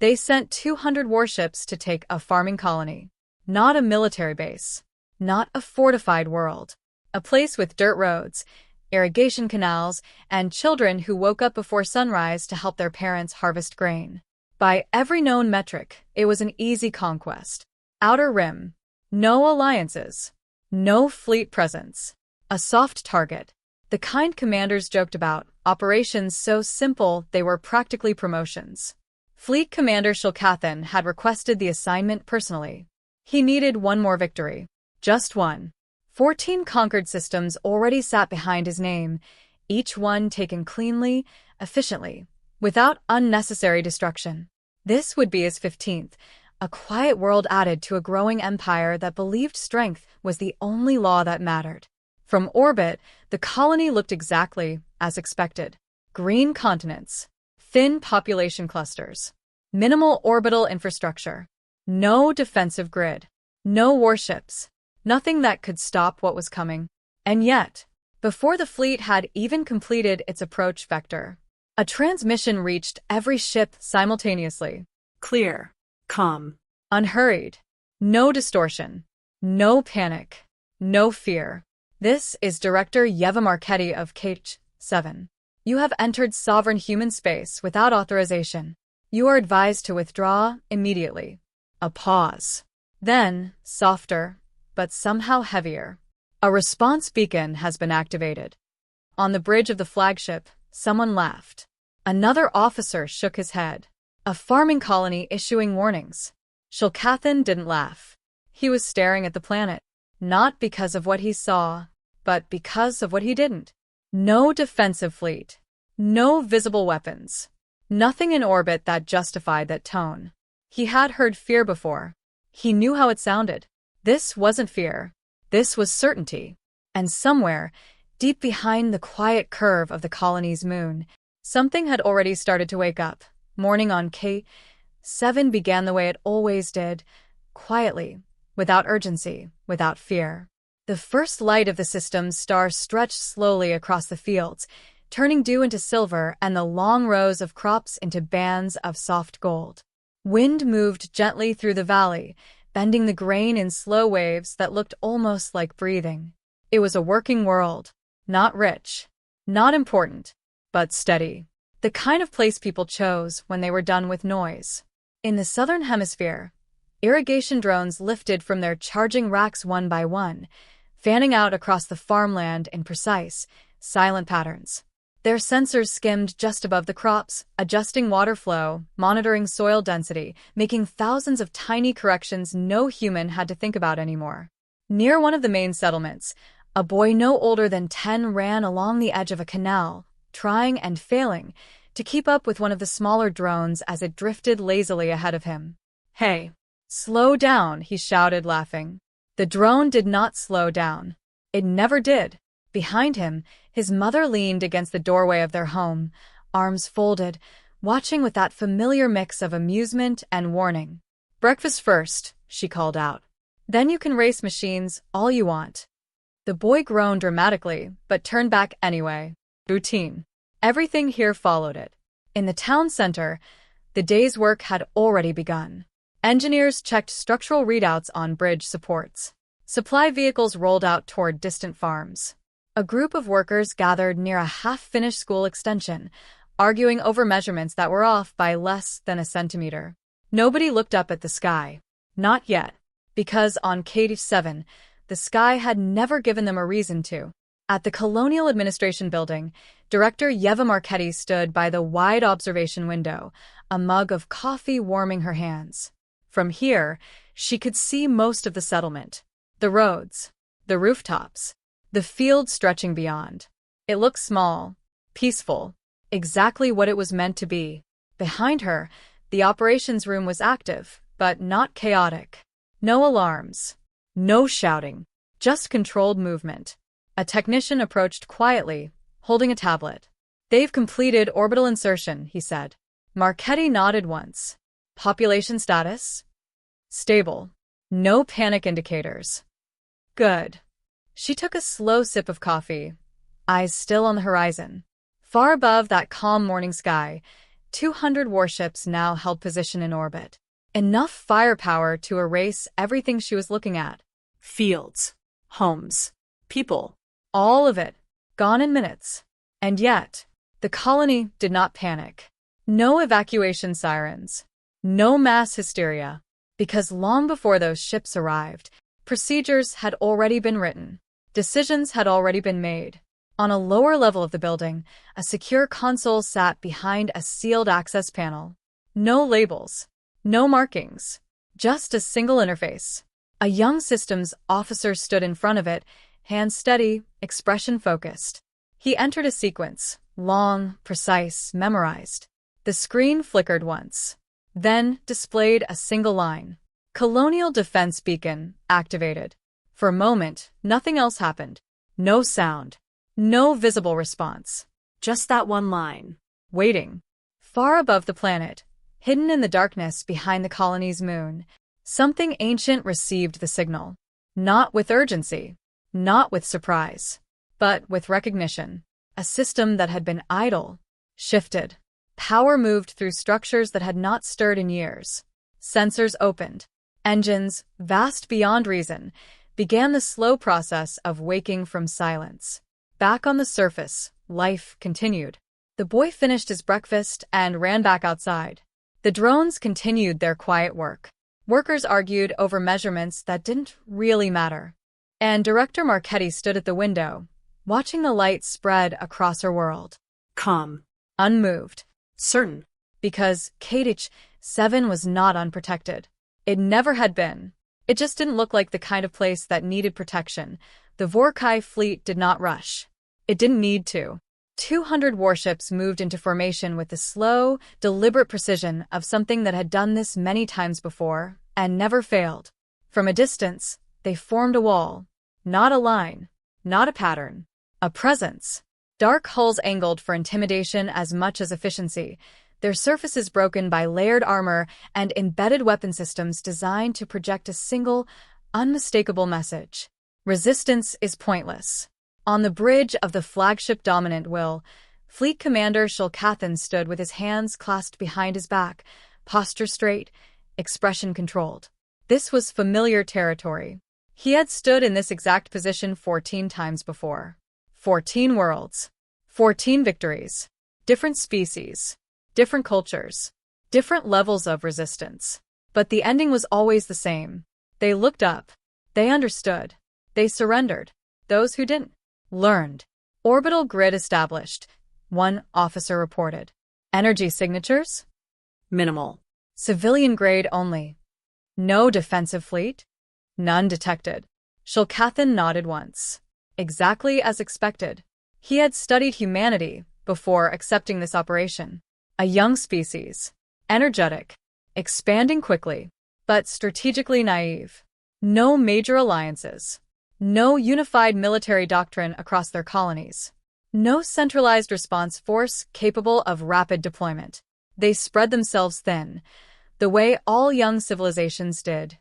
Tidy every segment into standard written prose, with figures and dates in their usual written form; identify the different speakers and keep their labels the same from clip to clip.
Speaker 1: They sent 200 warships to take a farming colony. Not a military base. Not a fortified world. A place with dirt roads, irrigation canals, and children who woke up before sunrise to help their parents harvest grain. By every known metric, it was an easy conquest. Outer Rim. No alliances. No fleet presence. A soft target. The kind commanders joked about, operations so simple they were practically promotions. Fleet Commander Shulkathan had requested the assignment personally. He needed one more victory. Just one. 14 conquered systems already sat behind his name, each one taken cleanly, efficiently, without unnecessary destruction. This would be his 15th, a quiet world added to a growing empire that believed strength was the only law that mattered. From orbit, the colony looked exactly as expected. Green continents. Thin population clusters. Minimal orbital infrastructure. No defensive grid. No warships. Nothing that could stop what was coming. And yet, before the fleet had even completed its approach vector, a transmission reached every ship simultaneously.
Speaker 2: Clear. Calm.
Speaker 1: Unhurried. No distortion. No panic. No fear. This is Director Yeva Marchetti of KH-7. You have entered sovereign human space without authorization. You are advised to withdraw immediately. A pause. Then, softer, but somehow heavier. A response beacon has been activated. On the bridge of the flagship, someone laughed. Another officer shook his head. A farming colony issuing warnings. Shulkathan didn't laugh. He was staring at the planet. Not because of what he saw, but because of what he didn't. No defensive fleet. No visible weapons. Nothing in orbit that justified that tone. He had heard fear before. He knew how it sounded. This wasn't fear. This was certainty. And somewhere, deep behind the quiet curve of the colony's moon, something had already started to wake up. Morning on K7 began the way it always did, quietly, without urgency, without fear. The first light of the system's star stretched slowly across the fields, turning dew into silver and the long rows of crops into bands of soft gold. Wind moved gently through the valley, bending the grain in slow waves that looked almost like breathing. It was a working world. Not rich. Not important. But steady. The kind of place people chose when they were done with noise. In the southern hemisphere, irrigation drones lifted from their charging racks one by one, fanning out across the farmland in precise, silent patterns. Their sensors skimmed just above the crops, adjusting water flow, monitoring soil density, making thousands of tiny corrections no human had to think about anymore. Near one of the main settlements, a boy no older than 10 ran along the edge of a canal, trying and failing to keep up with one of the smaller drones as it drifted lazily ahead of him. "Hey, slow down," he shouted, laughing. The drone did not slow down. It never did. Behind him, his mother leaned against the doorway of their home, arms folded, watching with that familiar mix of amusement and warning. "Breakfast first," she called out. "Then you can race machines all you want." The boy groaned dramatically, but turned back anyway. Routine. Everything here followed it. In the town center, the day's work had already begun. Engineers checked structural readouts on bridge supports. Supply vehicles rolled out toward distant farms. A group of workers gathered near a half-finished school extension, arguing over measurements that were off by less than a centimeter. Nobody looked up at the sky. Not yet. Because on K7, the sky had never given them a reason to. At the Colonial Administration Building, Director Yeva Marchetti stood by the wide observation window, a mug of coffee warming her hands. From here, she could see most of the settlement. The roads, the rooftops, the field stretching beyond. It looked small, peaceful, exactly what it was meant to be. Behind her, the operations room was active, but not chaotic. No alarms, no shouting, just controlled movement. A technician approached quietly, holding a tablet. "They've completed orbital insertion," he said. Marchetti nodded once. "Population status?" "Stable. No panic indicators." "Good." She took a slow sip of coffee, eyes still on the horizon. Far above that calm morning sky, 200 warships now held position in orbit. Enough firepower to erase everything she was looking at.
Speaker 2: Fields, homes, people.
Speaker 1: All of it, gone in minutes. And yet, the colony did not panic. No evacuation sirens. No mass hysteria. Because long before those ships arrived, procedures had already been written. Decisions had already been made. On a lower level of the building, a secure console sat behind a sealed access panel. No labels. No markings. Just a single interface. A young systems officer stood in front of it, hands steady, expression focused. He entered a sequence, long, precise, memorized. The screen flickered once, then displayed a single line. Colonial Defense Beacon activated. For a moment, nothing else happened. No sound. No visible response.
Speaker 2: Just that one line.
Speaker 1: Waiting. Far above the planet, hidden in the darkness behind the colony's moon, something ancient received the signal. Not with urgency. Not with surprise. But with recognition. A system that had been idle. Shifted. Power moved through structures that had not stirred in years. Sensors opened. Engines, vast beyond reason, began the slow process of waking from silence. Back on the surface, life continued. The boy finished his breakfast and ran back outside. The drones continued their quiet work. Workers argued over measurements that didn't really matter. And Director Marchetti stood at the window, watching the light spread across her world.
Speaker 2: Calm.
Speaker 1: Unmoved.
Speaker 2: Certain.
Speaker 1: Because HFY was not unprotected. It never had been. It just didn't look like the kind of place that needed protection. The Vorkai fleet did not rush. It didn't need to. 200 warships moved into formation with the slow, deliberate precision of something that had done this many times before and never failed. From a distance, they formed a wall. Not a line. Not a pattern. A presence. Dark hulls angled for intimidation as much as efficiency, their surfaces broken by layered armor and embedded weapon systems designed to project a single, unmistakable message. Resistance is pointless. On the bridge of the flagship Dominant Will, Fleet Commander Shulkathan stood with his hands clasped behind his back, posture straight, expression controlled. This was familiar territory. He had stood in this exact position 14 times before. 14 worlds. 14 victories. Different species. Different cultures. Different levels of resistance. But the ending was always the same. They looked up. They understood. They surrendered. Those who didn't learned. Orbital grid established. One officer reported. Energy signatures?
Speaker 2: Minimal.
Speaker 1: Civilian grade only. No defensive fleet? None detected. Shulkathan nodded once. Exactly as expected. He had studied humanity before accepting this operation. A young species. Energetic. Expanding quickly. But strategically naive. No major alliances. No unified military doctrine across their colonies. No centralized response force capable of rapid deployment. They spread themselves thin, the way all young civilizations did,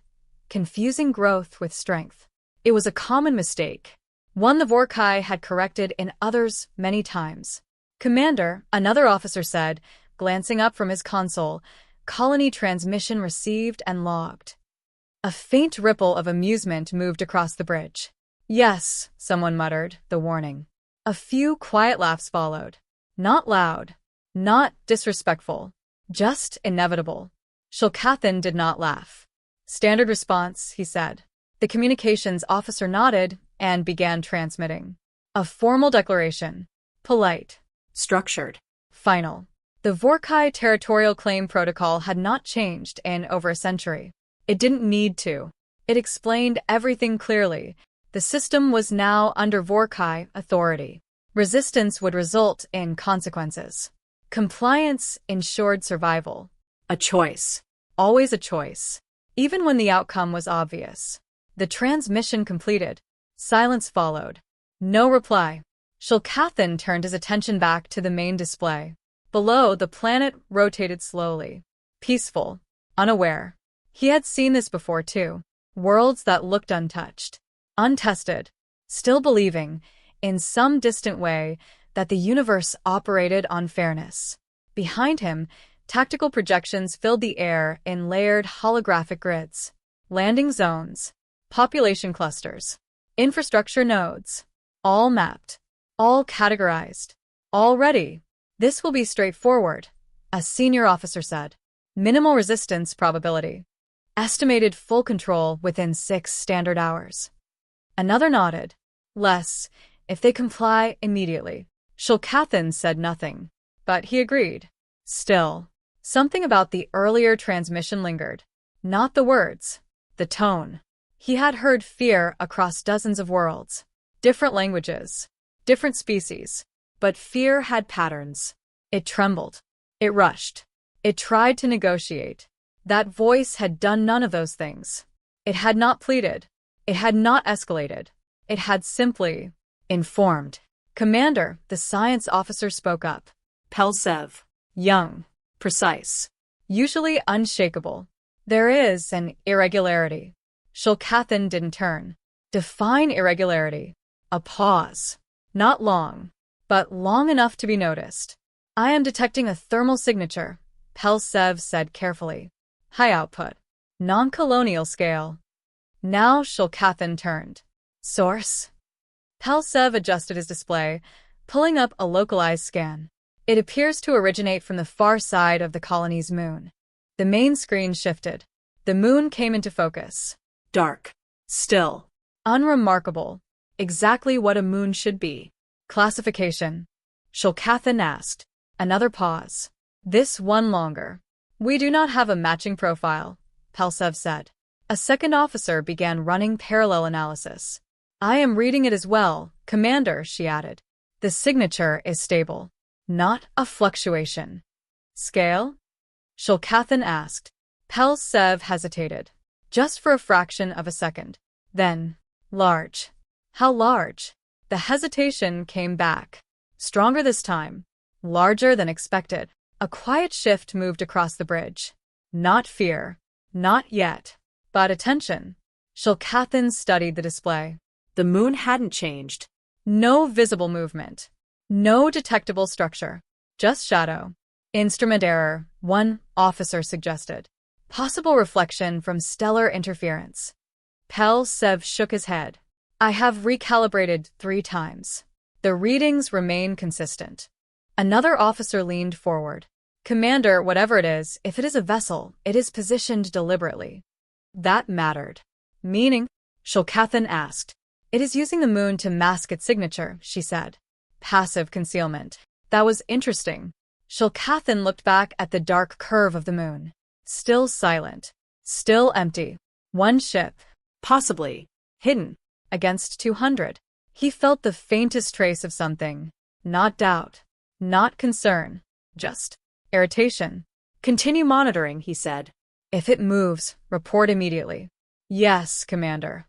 Speaker 1: confusing growth with strength. It was a common mistake, one the Vorkai had corrected in others many times. Commander, another officer said, glancing up from his console, colony transmission received and logged. A faint ripple of amusement moved across the bridge. Yes, someone muttered, the warning. A few quiet laughs followed. Not loud. Not disrespectful. Just inevitable. Shulkathan did not laugh. Standard response, he said. The communications officer nodded and began transmitting. A formal declaration. Polite.
Speaker 2: Structured.
Speaker 1: Final. The Vorkai territorial claim protocol had not changed in over a century. It didn't need to. It explained everything clearly. The system was now under Vorkai authority. Resistance would result in consequences. Compliance ensured survival.
Speaker 2: A choice.
Speaker 1: Always a choice. Even when the outcome was obvious. The transmission completed. Silence followed. No reply. Shulkathan turned his attention back to the main display. Below, the planet rotated slowly. Peaceful. Unaware. He had seen this before too. Worlds that looked untouched. Untested. Still believing, in some distant way, that the universe operated on fairness. Behind him, tactical projections filled the air in layered holographic grids. Landing zones, population clusters, infrastructure nodes. All mapped, all categorized, all ready. This will be straightforward, a senior officer said. Minimal resistance probability. Estimated full control within 6 standard hours. Another nodded. Less, if they comply immediately. Shulkathan said nothing, but he agreed. Still, something about the earlier transmission lingered. Not the words, the tone. He had heard fear across dozens of worlds, different languages, different species, but fear had patterns. It trembled. It rushed. It tried to negotiate. That voice had done none of those things. It had not pleaded. It had not escalated. It had simply informed. Commander, the science officer spoke up.
Speaker 2: Pelsev.
Speaker 1: Young.
Speaker 2: Precise.
Speaker 1: Usually unshakable. There is an irregularity. Shulkathan didn't turn. Define irregularity. A pause. Not long, but long enough to be noticed. I am detecting a thermal signature, Pelsev said carefully. High output. Non-colonial scale. Now Shulkathan turned. Source? Pelsev adjusted his display, pulling up a localized scan. It appears to originate from the far side of the colony's moon. The main screen shifted. The moon came into focus.
Speaker 2: Dark. Still.
Speaker 1: Unremarkable. Exactly what a moon should be. Classification. Shulkathan asked. Another pause. This one longer. We do not have a matching profile, Pelsev said. A second officer began running parallel analysis. I am reading it as well, Commander, she added. The signature is stable. Not a fluctuation. Scale? Shulkathan asked. Pelsev hesitated. Just for a fraction of a second. Then, large. How large? The hesitation came back. Stronger this time. Larger than expected. A quiet shift moved across the bridge. Not fear. Not yet. But attention. Shulkathan studied the display.
Speaker 2: The moon hadn't changed.
Speaker 1: No visible movement. No detectable structure. Just shadow. Instrument error, one officer suggested. Possible reflection from stellar interference. Pelsev shook his head. I have recalibrated 3 times. The readings remain consistent. Another officer leaned forward. Commander, whatever it is, if it is a vessel, it is positioned deliberately. That mattered. Meaning? Shulkathan asked. It is using the moon to mask its signature, she said. Passive concealment. That was interesting. Shulkathan looked back at the dark curve of the moon. Still silent. Still empty. One ship.
Speaker 2: Possibly.
Speaker 1: Hidden. Against 200. He felt the faintest trace of something. Not doubt. Not concern. Just irritation.
Speaker 2: Continue monitoring, he said.
Speaker 1: If it moves, report immediately. Yes, Commander.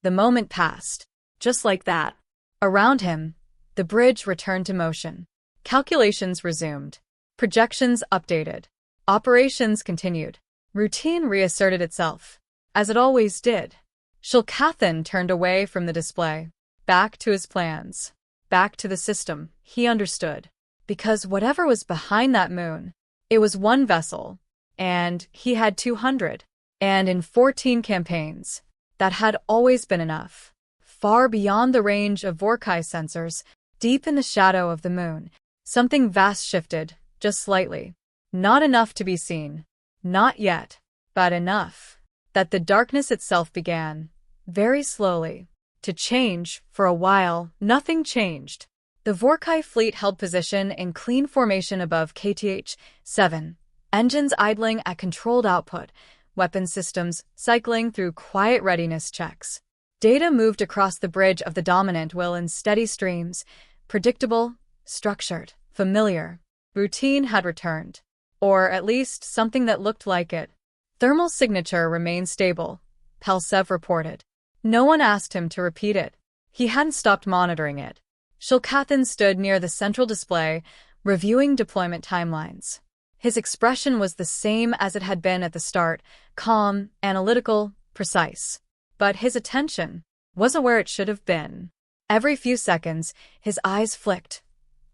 Speaker 1: The moment passed.
Speaker 2: Just like that.
Speaker 1: Around him, the bridge returned to motion. Calculations resumed. Projections updated. Operations continued. Routine reasserted itself, as it always did. Shulkathan turned away from the display. Back to his plans. Back to the system, he understood. Because whatever was behind that moon, it was one vessel, and he had 200. And in 14 campaigns, that had always been enough. Far beyond the range of Vorkai sensors, deep in the shadow of the moon, something vast shifted, just slightly. Not enough to be seen. Not yet, but enough that the darkness itself began, very slowly, to change. For a while, nothing changed. The Vorkai fleet held position in clean formation above KTH-7, engines idling at controlled output, weapon systems cycling through quiet readiness checks. Data moved across the bridge of the dominant will in steady streams, predictable, structured, familiar. Routine had returned. Or at least something that looked like it. Thermal signature remained stable, Pelsev reported. No one asked him to repeat it. He hadn't stopped monitoring it. Shulkathan stood near the central display, reviewing deployment timelines. His expression was the same as it had been at the start, calm, analytical, precise. But his attention wasn't where it should have been. Every few seconds, his eyes flicked,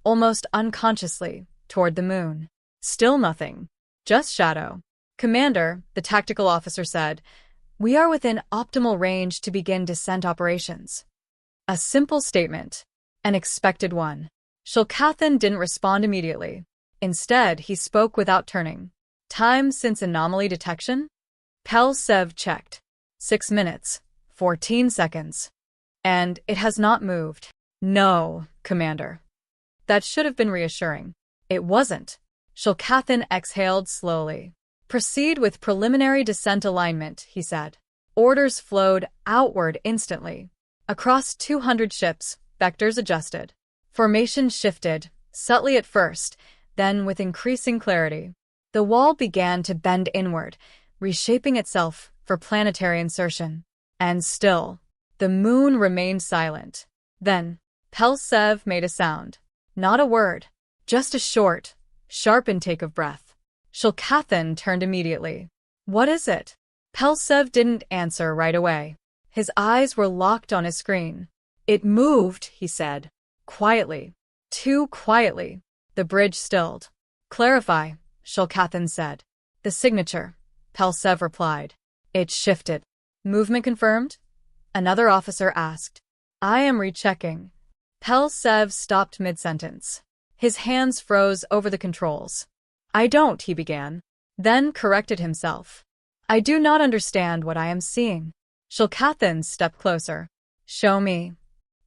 Speaker 1: almost unconsciously, toward the moon.
Speaker 2: Still nothing.
Speaker 1: Just shadow. Commander, the tactical officer said, we are within optimal range to begin descent operations. A simple statement. An expected one. Shulkathan didn't respond immediately. Instead, he spoke without turning. Time since anomaly detection? Pelsev checked. 6 minutes, 14 seconds. And it has not moved. No, Commander. That should have been reassuring. It wasn't. Shulkathan exhaled slowly. Proceed with preliminary descent alignment, he said. Orders flowed outward instantly. Across 200 ships, vectors adjusted. Formation shifted, subtly at first, then with increasing clarity. The wall began to bend inward, reshaping itself for planetary insertion. And still, the moon remained silent. Then, Pelsev made a sound. Not a word, just a short, sharp intake of breath. Shulkathan turned immediately. What is it? Pelsev didn't answer right away. His eyes were locked on his screen. It moved, he said. Quietly. Too quietly. The bridge stilled. Clarify, Shulkathan said. The signature, Pelsev replied. It shifted. Movement confirmed? Another officer asked. I am rechecking. Pelsev stopped mid-sentence. His hands froze over the controls. I don't, he began. Then corrected himself. I do not understand what I am seeing. Shulkathan stepped closer. Show me.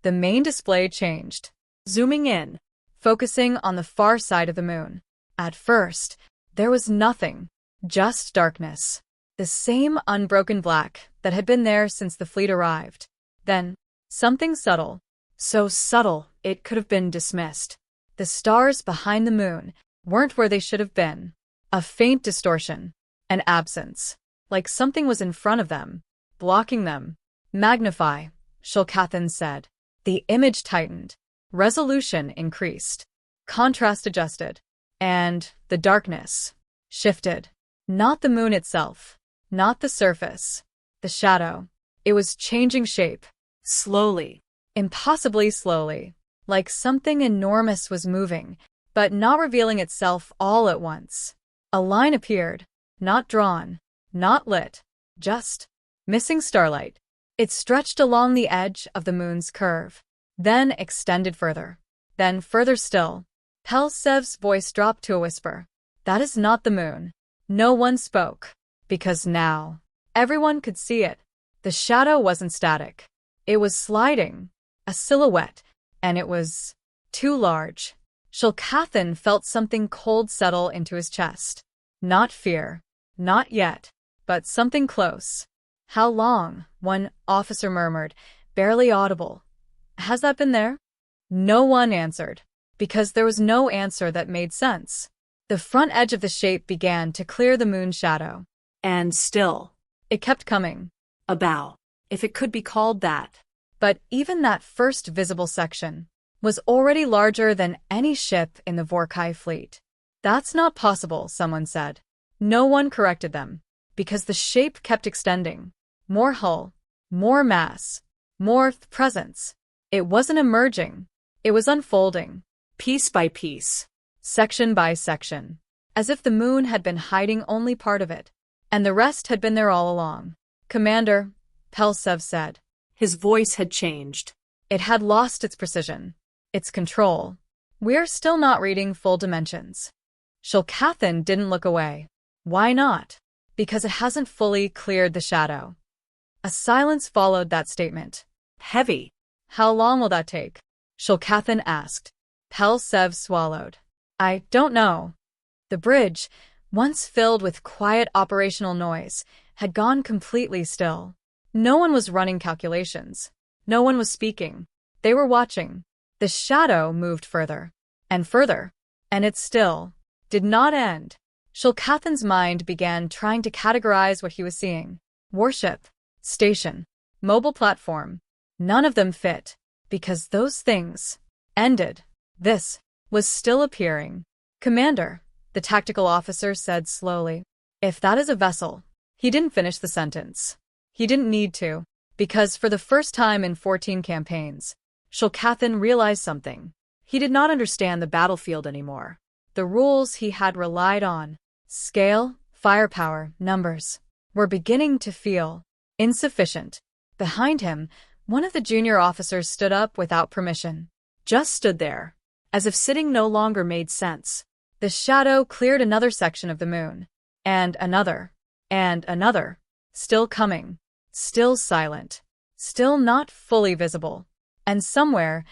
Speaker 1: The main display changed. Zooming in. Focusing on the far side of the moon. At first, there was nothing. Just darkness. The same unbroken black that had been there since the fleet arrived. Then, something subtle. So subtle, it could have been dismissed. The stars behind the moon weren't where they should have been. A faint distortion. An absence. Like something was in front of them. Blocking them. Magnify, Shulkathan said. The image tightened. Resolution increased. Contrast adjusted. And the darkness shifted. Not the moon itself. Not the surface. The shadow. It was changing shape. Slowly. Impossibly slowly. Like something enormous was moving, but not revealing itself all at once. A line appeared. Not drawn. Not lit. Just missing starlight. It stretched along the edge of the moon's curve. Then extended further. Then further still. Pelsev's voice dropped to a whisper. That is not the moon. No one spoke. Because now, everyone could see it. The shadow wasn't static. It was sliding. A silhouette. And it was too large. Shulkathan felt something cold settle into his chest. Not fear. Not yet. But something close. How long? One officer murmured, barely audible. Has that been there? No one answered. Because there was no answer that made sense. The front edge of the shape began to clear the moon's shadow.
Speaker 2: And still.
Speaker 1: It kept coming.
Speaker 2: A bow. If it could be called that.
Speaker 1: But even that first visible section was already larger than any ship in the Vorkai fleet. That's not possible, someone said. No one corrected them. Because the shape kept extending. More hull. More mass. More presence. It wasn't emerging. It was unfolding.
Speaker 2: Piece by piece.
Speaker 1: Section by section. As if the moon had been hiding only part of it. And the rest had been there all along. Commander, Pelsev said.
Speaker 2: His voice had changed.
Speaker 1: It had lost its precision. Its control. We're still not reading full dimensions. Shulkathan didn't look away. Why not? Because it hasn't fully cleared the shadow. A silence followed that statement.
Speaker 2: Heavy.
Speaker 1: How long will that take? Shulkathan asked. Pelsev swallowed. I don't know. The bridge, once filled with quiet operational noise, had gone completely still. No one was running calculations. No one was speaking. They were watching. The shadow moved further. And further. And it still did not end. Shulkathan's mind began trying to categorize what he was seeing. Warship. Station. Mobile platform. None of them fit. Because those things ended. This was still appearing. Commander, the tactical officer said slowly. If that is a vessel. He didn't finish the sentence. He didn't need to. Because for the first time in 14 campaigns, Shulkathan realized something. He did not understand the battlefield anymore. The rules he had relied on, scale, firepower, numbers, were beginning to feel insufficient. Behind him, one of the junior officers stood up without permission.
Speaker 2: Just stood there, as if sitting no longer made sense.
Speaker 1: The shadow cleared another section of the moon. And another. And another. Still coming. Still silent. Still not fully visible. And somewhere,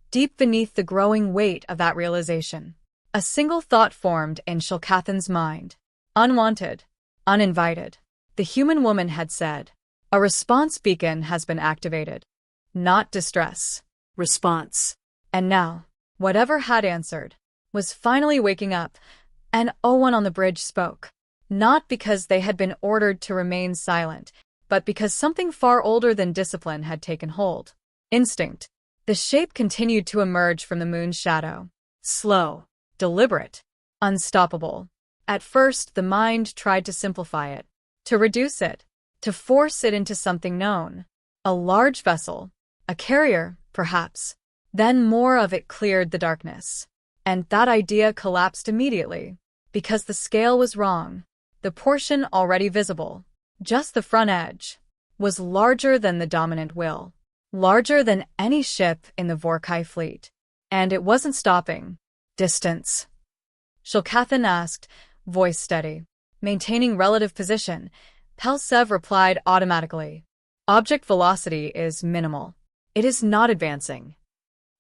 Speaker 1: deep beneath the growing weight of that realization, a single thought formed in Shulkathan's mind. Unwanted. Uninvited. The human woman had said. A response beacon has been activated. Not distress.
Speaker 2: Response.
Speaker 1: And now, whatever had answered, was finally waking up, and Owen on the bridge spoke. Not because they had been ordered to remain silent, but because something far older than discipline had taken hold. Instinct. The shape continued to emerge from the moon's shadow. Slow. Deliberate. Unstoppable. At first, the mind tried to simplify it, to reduce it, to force it into something known. A large vessel. A carrier, perhaps. Then more of it cleared the darkness. And that idea collapsed immediately. Because the scale was wrong. The portion already visible, just the front edge, was larger than the dominant will. Larger than any ship in the Vorkai fleet. And it wasn't stopping. Distance. Shulkathan asked, voice steady. Maintaining relative position, Pelsev replied automatically. Object velocity is minimal. It is not advancing.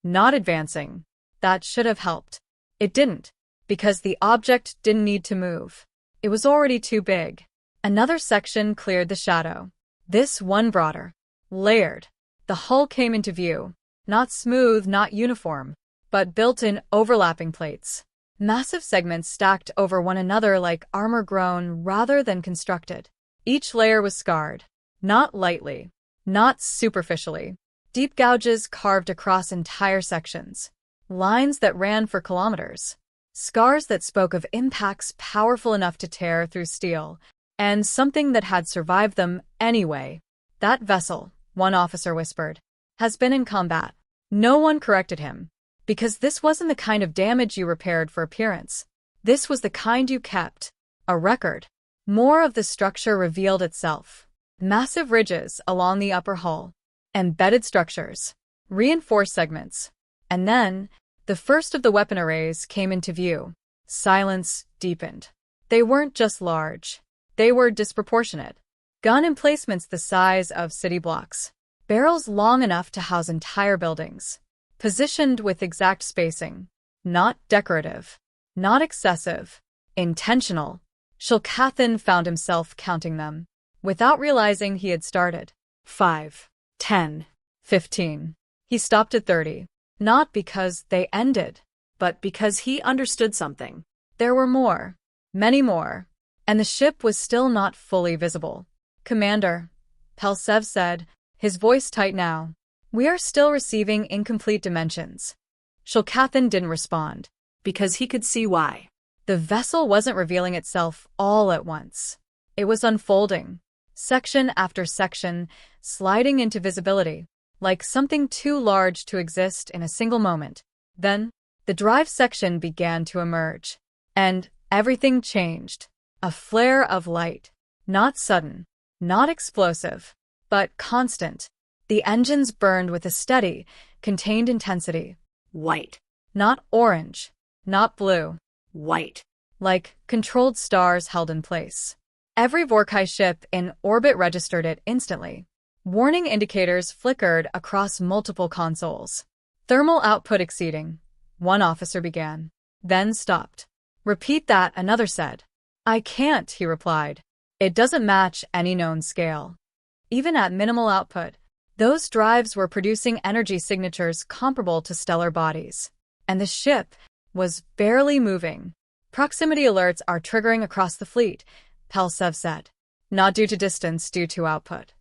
Speaker 1: Not advancing. That should have helped. It didn't, because the object didn't need to move. It was already too big. Another section cleared the shadow. This one broader. Layered. The hull came into view. Not smooth, not uniform, but built in overlapping plates. Massive segments stacked over one another like armor grown rather than constructed. Each layer was scarred. Not lightly. Not superficially. Deep gouges carved across entire sections. Lines that ran for kilometers. Scars that spoke of impacts powerful enough to tear through steel, and something that had survived them anyway. That vessel, one officer whispered, has been in combat. No one corrected him, because this wasn't the kind of damage you repaired for appearance. This was the kind you kept. A record. More of the structure revealed itself. Massive ridges along the upper hull. Embedded structures. Reinforced segments. And then, the first of the weapon arrays came into view. Silence deepened. They weren't just large. They were disproportionate. Gun emplacements the size of city blocks. Barrels long enough to house entire buildings. Positioned with exact spacing. Not decorative. Not excessive. Intentional. Shulkathan found himself counting them, without realizing he had started. 5, 10, 15. He stopped at 30. Not because they ended, but because he understood something. There were more. Many more. And the ship was still not fully visible. Commander, Pelsev said, his voice tight now. We are still receiving incomplete dimensions. Shulkathan didn't respond.
Speaker 2: Because he could see why.
Speaker 1: The vessel wasn't revealing itself all at once. It was unfolding, section after section, sliding into visibility, like something too large to exist in a single moment. Then, the drive section began to emerge. And everything changed. A flare of light. Not sudden. Not explosive. But constant. The engines burned with a steady, contained intensity.
Speaker 2: White.
Speaker 1: Not orange. Not blue.
Speaker 2: White.
Speaker 1: Like controlled stars held in place. Every Vorkai ship in orbit registered it instantly. Warning indicators flickered across multiple consoles. Thermal output exceeding. One officer began. Then stopped. Repeat that, another said. I can't, he replied. It doesn't match any known scale. Even at minimal output, those drives were producing energy signatures comparable to stellar bodies. And the ship was barely moving. Proximity alerts are triggering across the fleet, Pelsev said. Not due to distance, due to output.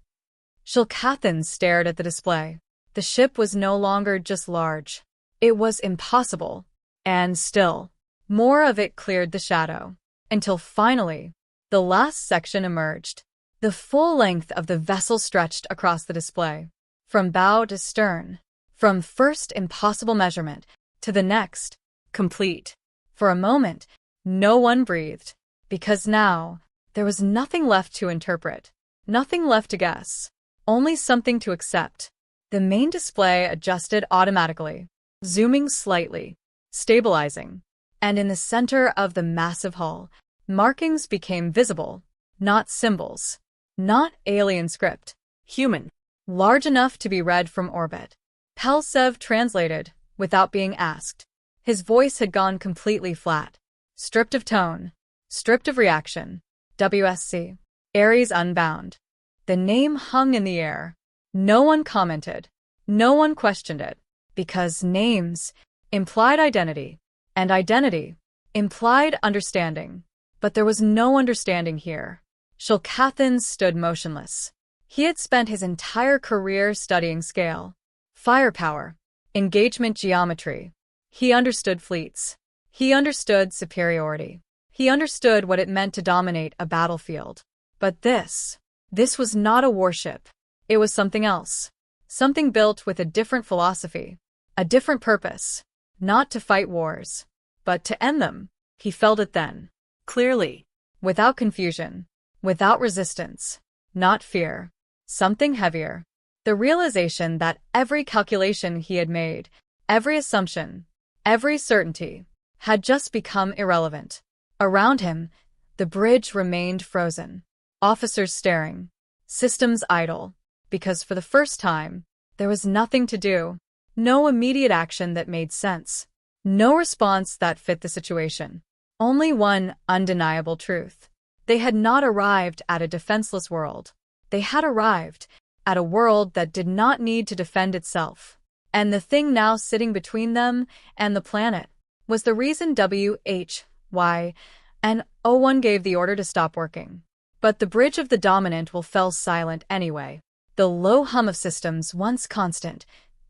Speaker 1: Shulkathan stared at the display. The ship was no longer just large. It was impossible. And still, more of it cleared the shadow. Until finally, the last section emerged. The full length of the vessel stretched across the display. From bow to stern. From first impossible measurement to the next, complete. For a moment, no one breathed, because now there was nothing left to interpret, nothing left to guess, only something to accept. The main display adjusted automatically, zooming slightly, stabilizing, and in the center of the massive hull, markings became visible, not symbols, not alien script,
Speaker 2: Human.
Speaker 1: large enough to be read from orbit. Pelsev translated, without being asked. His voice had gone completely flat, stripped of tone, stripped of reaction. WSC. Ares Unbound. The name hung in the air. No one commented. No one questioned it. Because names implied identity, and identity implied understanding. But there was no understanding here. Shulkathan stood motionless. He had spent his entire career studying scale, firepower, engagement geometry. He understood fleets. He understood superiority. He understood what it meant to dominate a battlefield. But this was not a warship. It was something else. Something built with a different philosophy, a different purpose. Not to fight wars, but to end them. He felt it then.
Speaker 2: Clearly.
Speaker 1: Without confusion. Without resistance. Not fear. Something heavier. The realization that every calculation he had made, every assumption, every certainty, had just become irrelevant. Around him, the bridge remained frozen. Officers staring. Systems idle. Because for the first time, there was nothing to do. No immediate action that made sense. No response that fit the situation. Only one undeniable truth. They had not arrived at a defenseless world. They had arrived at a world that did not need to defend itself. And the thing now sitting between them and the planet was the reason HFY and O1 gave the order to stop working. But the bridge of the dominant will fell silent anyway. The low hum of systems, once constant,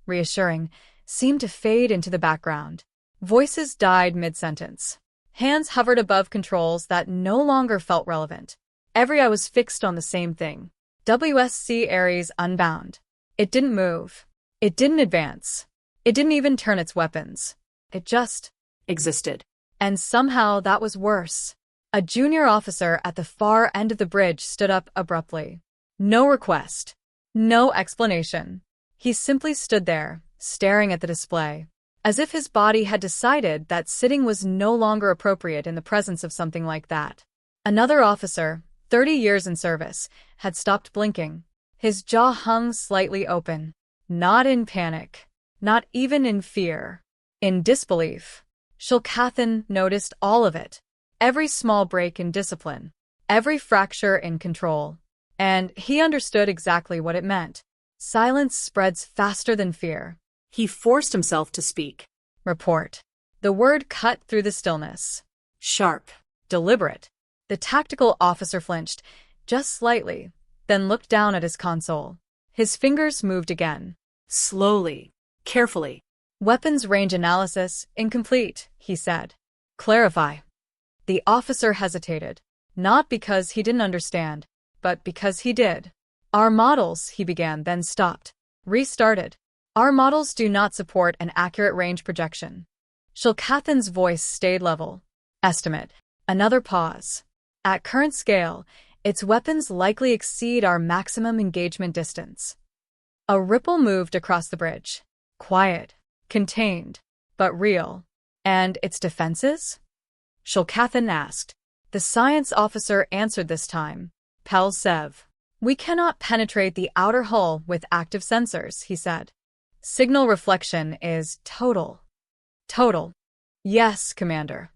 Speaker 1: reassuring, seemed to fade into the background. Voices died mid-sentence. Hands hovered above controls that no longer felt relevant. Every eye was fixed on the same thing. WSC Ares Unbound. It didn't move. It didn't advance. It didn't even turn its weapons. It just
Speaker 2: Existed.
Speaker 1: And somehow that was worse. A junior officer at the far end of the bridge stood up abruptly. No request. No explanation. He simply stood there, staring at the display, as if his body had decided that sitting was no longer appropriate in the presence of something like that. Another officer, 30 years in service, had stopped blinking. His jaw hung slightly open. Not in panic. Not even in fear. In disbelief. Shulkathan noticed all of it. Every small break in discipline. Every fracture in control. And he understood exactly what it meant. Silence spreads faster than fear.
Speaker 2: He forced himself to speak.
Speaker 1: Report. The word cut through the stillness.
Speaker 2: Sharp.
Speaker 1: Deliberate. The tactical officer flinched, just slightly, then looked down at his console. His fingers moved again.
Speaker 2: Slowly. Carefully.
Speaker 1: Weapons range analysis incomplete, he said. Clarify. The officer hesitated, not because he didn't understand, but because he did. Our models, he began, then stopped. Restarted. Our models do not support an accurate range projection. Shulkathan's voice stayed level. Estimate. Another pause. At current scale, its weapons likely exceed our maximum engagement distance. A ripple moved across the bridge. Quiet. Contained. But real. And its defenses? Shulkathan asked. The science officer answered this time. Pelsev. We cannot penetrate the outer hull with active sensors, he said. Signal reflection is total. Total. Yes, Commander.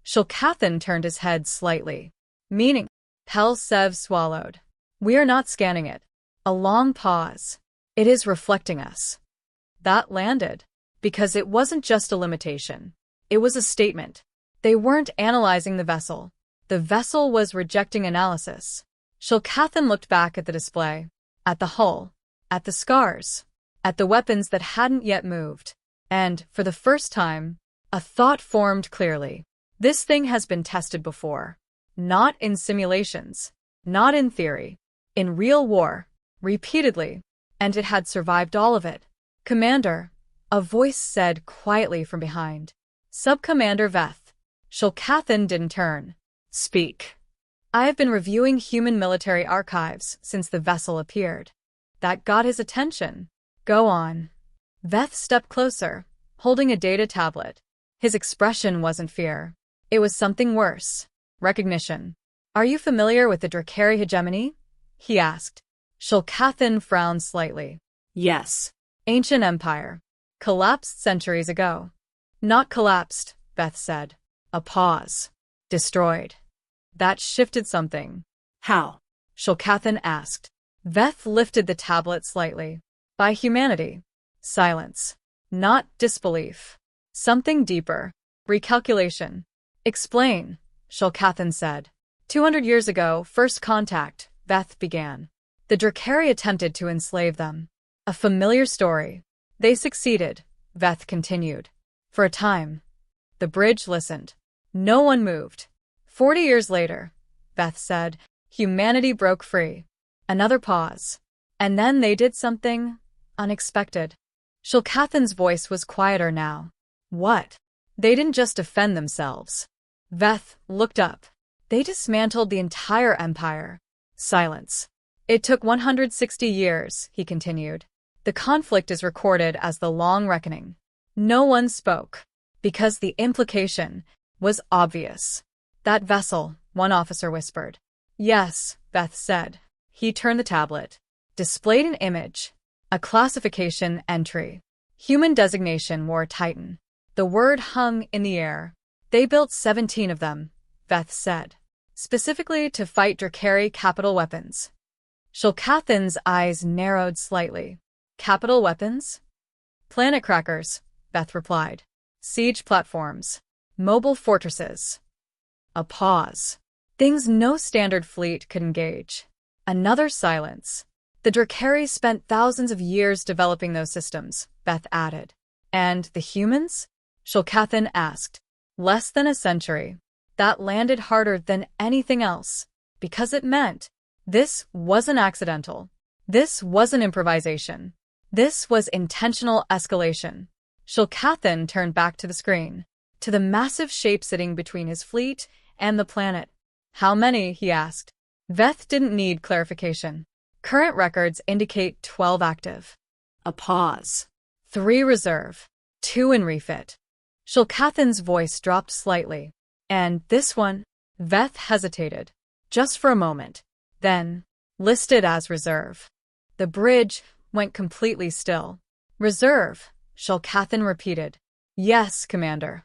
Speaker 1: Shulkathan turned his head slightly. Meaning? Pelsev swallowed. We are not scanning it. A long pause. It is reflecting us. That landed. Because it wasn't just a limitation. It was a statement. They weren't analyzing the vessel. The vessel was rejecting analysis. Shulkathan looked back at the display. At the hull. At the scars. At the weapons that hadn't yet moved. And, for the first time, a thought formed clearly. This thing has been tested before. Not in simulations. Not in theory. In real war. Repeatedly. And it had survived all of it. Commander, a voice said quietly from behind. Sub-Commander Veth. Shulkathan didn't turn. Speak. I have been reviewing human military archives since the vessel appeared. That got his attention. Go on. Veth stepped closer, holding a data tablet. His expression wasn't fear. It was something worse. Recognition. Are you familiar with the Drakari hegemony? He asked. Shulkathan frowned slightly. Yes. Ancient empire. Collapsed centuries ago. Not collapsed, Veth said. A pause. Destroyed. That shifted something. How? Shulkathan asked. Veth lifted the tablet slightly. By humanity. Silence. Not disbelief. Something deeper. Recalculation. Explain, Shulkathan said. 200 years ago, first contact, Veth began. The Drakari attempted to enslave them. A familiar story. They succeeded, Veth continued. For a time. The bridge listened. No one moved. 40 years later, Veth said, humanity broke free. Another pause. And then they did something unexpected. Shulkathan's voice was quieter now. What? They didn't just defend themselves. Veth looked up. They dismantled the entire empire. Silence. It took 160 years, he continued. The conflict is recorded as the Long Reckoning. No one spoke, because the implication was obvious. That vessel, one officer whispered. Yes, Veth said. He turned the tablet. Displayed an image. A classification entry. Human designation War Titan. The word hung in the air. They built 17 of them, Veth said. Specifically to fight Drakari capital weapons. Shulkathan's eyes narrowed slightly. Capital weapons? Planet crackers, Veth replied. Siege platforms. Mobile fortresses. A pause. Things no standard fleet could engage. Another silence. The Drakari spent thousands of years developing those systems, Veth added. And the humans? Shulkathan asked. Less than a century. That landed harder than anything else. Because it meant this wasn't accidental. This wasn't improvisation. This was intentional escalation. Shulkathan turned back to the screen, to the massive shape sitting between his fleet and the planet. How many? He asked. Veth didn't need clarification. Current records indicate 12 active. A pause. 3 reserve. 2 in refit. Shulkathan's voice dropped slightly. And this one? Veth hesitated. Just for a moment. Then, listed as reserve. The bridge went completely still. Reserve, Shulkathan repeated. Yes, Commander.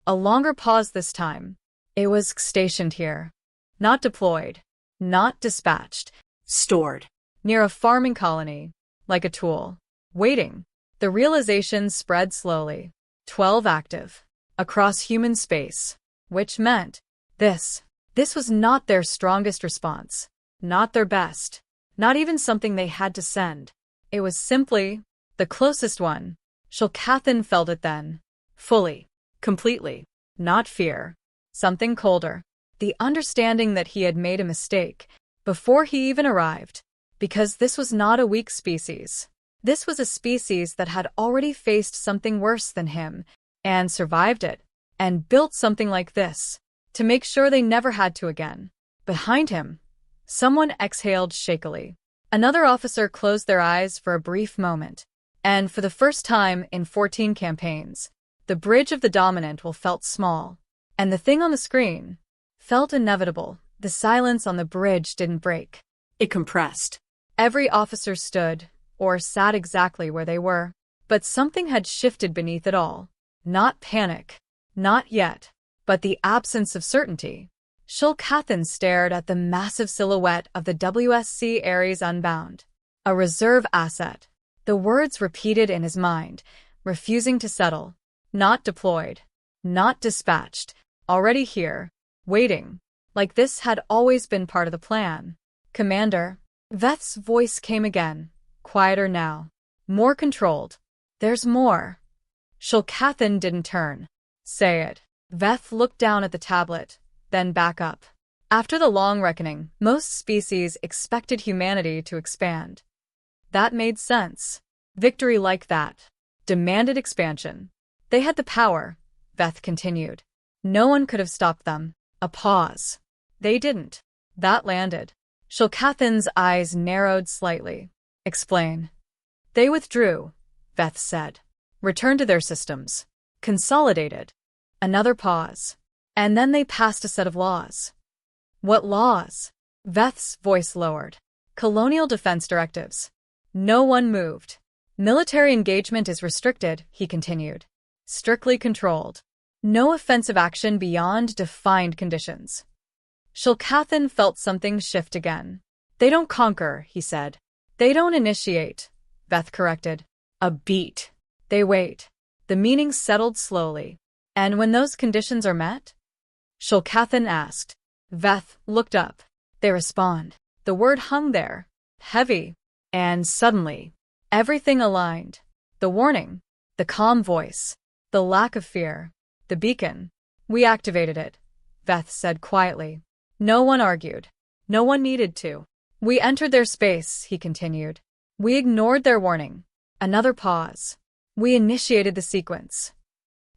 Speaker 1: A longer pause this time. It was stationed here. Not deployed. Not dispatched. Stored. Near a farming colony. Like a tool. Waiting. The realization spread slowly. 12 active. Across human space. Which meant this was not their strongest response. Not their best. Not even something they had to send. It was simply the closest one. Shulkathan felt it then. Fully. Completely. Not fear. Something colder. The understanding that he had made a mistake before he even arrived. Because this was not a weak species. This was a species that had already faced something worse than him and survived it and built something like this to make sure they never had to again. Behind him, someone exhaled shakily. Another officer closed their eyes for a brief moment, and for the first time in 14 campaigns, the bridge of the dominant will felt small, and the thing on the screen felt inevitable. The silence on the bridge didn't break. It compressed. Every officer stood, or sat exactly where they were, but something had shifted beneath it all. Not panic. Not yet. But the absence of certainty. Shulkathan stared at the massive silhouette of the WSC Ares Unbound. A reserve asset. The words repeated in his mind, refusing to settle. Not deployed. Not dispatched. Already here. Waiting. Like this had always been part of the plan. Commander. Veth's voice came again. Quieter now. More controlled. There's more. Shulkathan didn't turn. Say it. Veth looked down at the tablet, then back up. After the Long Reckoning, most species expected humanity to expand. That made sense. Victory like that demanded expansion. They had the power, Veth continued. No one could have stopped them. A pause. They didn't. That landed. Shulkathan's eyes narrowed slightly. Explain. They withdrew, Veth said. Returned to their systems. Consolidated. Another pause. And then they passed a set of laws. What laws? Veth's voice lowered. Colonial defense directives. No one moved. Military engagement is restricted, he continued. Strictly controlled. No offensive action beyond defined conditions. Shulkathan felt something shift again. They don't conquer, he said. They don't initiate, Veth corrected. A beat. They wait. The meaning settled slowly. And when those conditions are met? Shulkathan asked. Veth looked up. They respond. The word hung there, heavy, and suddenly, everything aligned. The warning, the calm voice, the lack of fear, the beacon. We activated it, Veth said quietly. No one argued. No one needed to. We entered their space, he continued. We ignored their warning. Another pause. We initiated the sequence.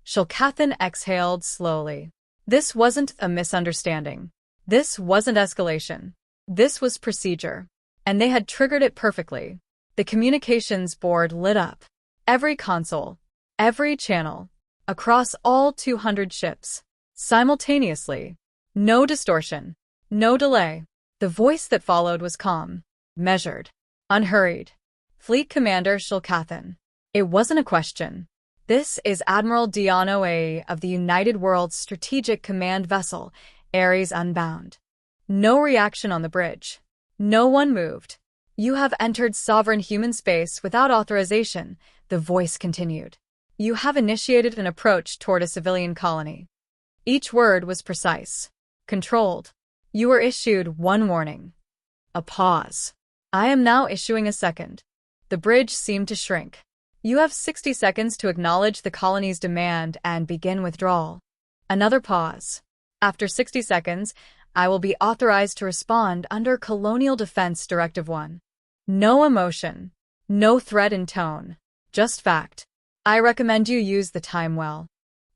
Speaker 1: Shulkathan exhaled slowly. This wasn't a misunderstanding. This wasn't escalation. This was procedure. And they had triggered it perfectly. The communications board lit up. Every console, every channel, across all 200 ships, simultaneously. No distortion. No delay. The voice that followed was calm, measured, unhurried. Fleet Commander Shulkathan. It wasn't a question. This is Admiral Diano A of the United Worlds Strategic Command Vessel, Ares Unbound. No reaction on the bridge. No one moved. You have entered sovereign human space without authorization, the voice continued. You have initiated an approach toward a civilian colony. Each word was precise, controlled. You were issued one warning. A pause. I am now issuing a second. The bridge seemed to shrink. You have 60 seconds to acknowledge the colony's demand and begin withdrawal. Another pause. After 60 seconds, I will be authorized to respond under Colonial Defense Directive 1. No emotion. No threat in tone. Just fact. I recommend you use the time well.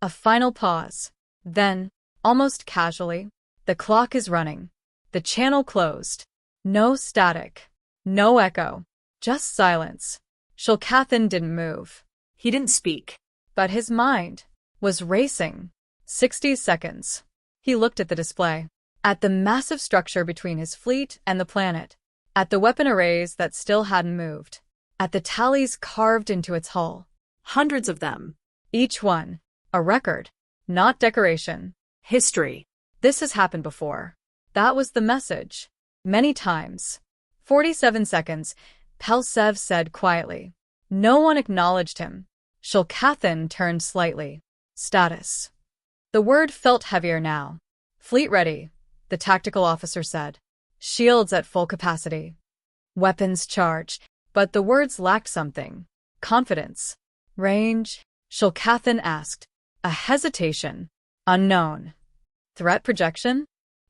Speaker 1: A final pause. Then, almost casually, the clock is running. The channel closed. No static. No echo. Just silence. Shulkathan didn't move.
Speaker 2: He didn't speak.
Speaker 1: But his mind was racing. 60 seconds. He looked at the display. At the massive structure between his fleet and the planet. At the weapon arrays that still hadn't moved. At the tallies carved into its hull.
Speaker 2: Hundreds of them.
Speaker 1: Each one. A record. Not decoration.
Speaker 2: History.
Speaker 1: This has happened before. That was the message. Many times. 47 seconds, Pelsev said quietly. No one acknowledged him. Shulkathan turned slightly. Status. The word felt heavier now. Fleet ready, the tactical officer said. Shields at full capacity. Weapons charged, but the words lacked something. Confidence. Range? Shulkathan asked. A hesitation. Unknown. Threat projection?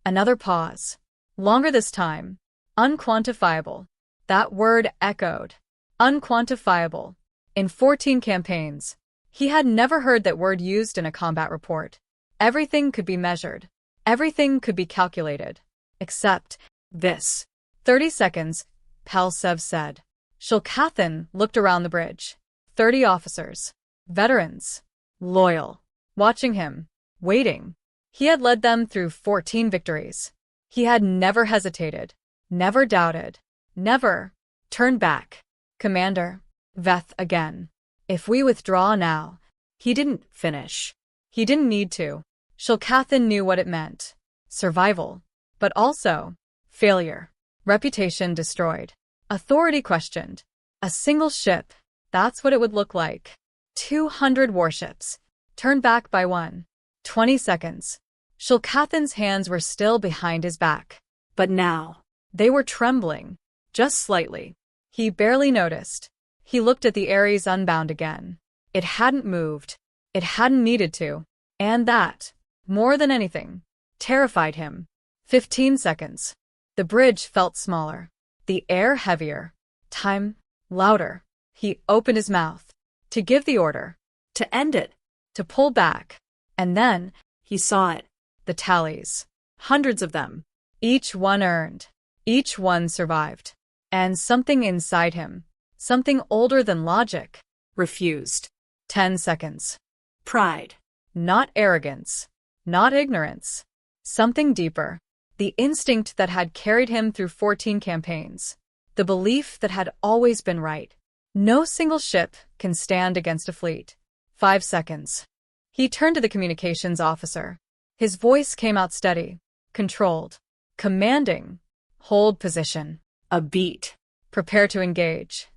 Speaker 1: Another pause. Longer this time. Unquantifiable. That word echoed. Unquantifiable. In 14 campaigns, he had never heard that word used in a combat report. Everything could be measured. Everything could be calculated. Except this. 30 seconds, Pelsev said. Shulkathan looked around the bridge. 30 officers. Veterans. Loyal. Watching him. Waiting. He had led them through 14 victories. He had never hesitated. Never doubted. Never turned back. Commander. Veth again. If we withdraw now. He didn't finish. He didn't need to. Shulkathan knew what it meant. Survival. But also failure. Reputation destroyed. Authority questioned. A single ship. That's what it would look like. 200 warships. Turned back by one. 20 seconds. Shulkathan's hands were still behind his back. But now, they were trembling. Just slightly. He barely noticed. He looked at the Ares Unbound again. It hadn't moved. It hadn't needed to. And that, more than anything, terrified him. 15 seconds. The bridge felt smaller. The air heavier. Time, louder. He opened his mouth. To give the order. To end it. To pull back. And then,
Speaker 2: He saw it.
Speaker 1: The tallies.
Speaker 2: Hundreds of them.
Speaker 1: Each one earned. Each one survived. And something inside him, something older than logic,
Speaker 2: Refused.
Speaker 1: 10 seconds.
Speaker 2: Pride.
Speaker 1: Not arrogance. Not ignorance. Something deeper. The instinct that had carried him through 14 campaigns. The belief that had always been right. No single ship can stand against a fleet. 5 seconds. He turned to the communications officer. His voice came out steady, controlled, commanding. Hold position.
Speaker 2: A beat.
Speaker 1: Prepare to engage.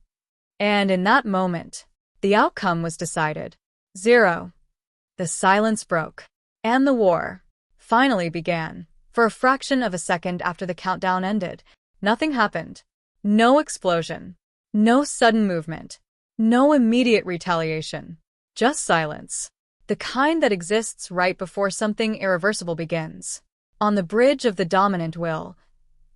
Speaker 1: And in that moment, the outcome was decided. 0. The silence broke. And the war finally began. For a fraction of a second after the countdown ended, nothing happened. No explosion. No sudden movement. No immediate retaliation. Just silence. The kind that exists right before something irreversible begins. On the bridge of the dominant will,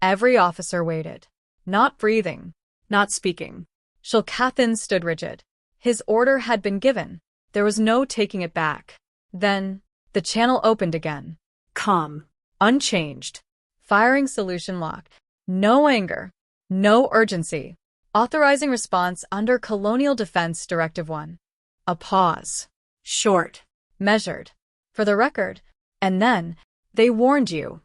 Speaker 1: every officer waited. Not breathing.
Speaker 2: Not speaking.
Speaker 1: Shulkathan stood rigid. His order had been given. There was no taking it back. Then, the channel opened again.
Speaker 2: Calm.
Speaker 1: Unchanged. Firing solution locked. No anger. No urgency. Authorizing response under Colonial Defense Directive 1. A pause.
Speaker 2: Short.
Speaker 1: Measured. For the record. And then, they warned you.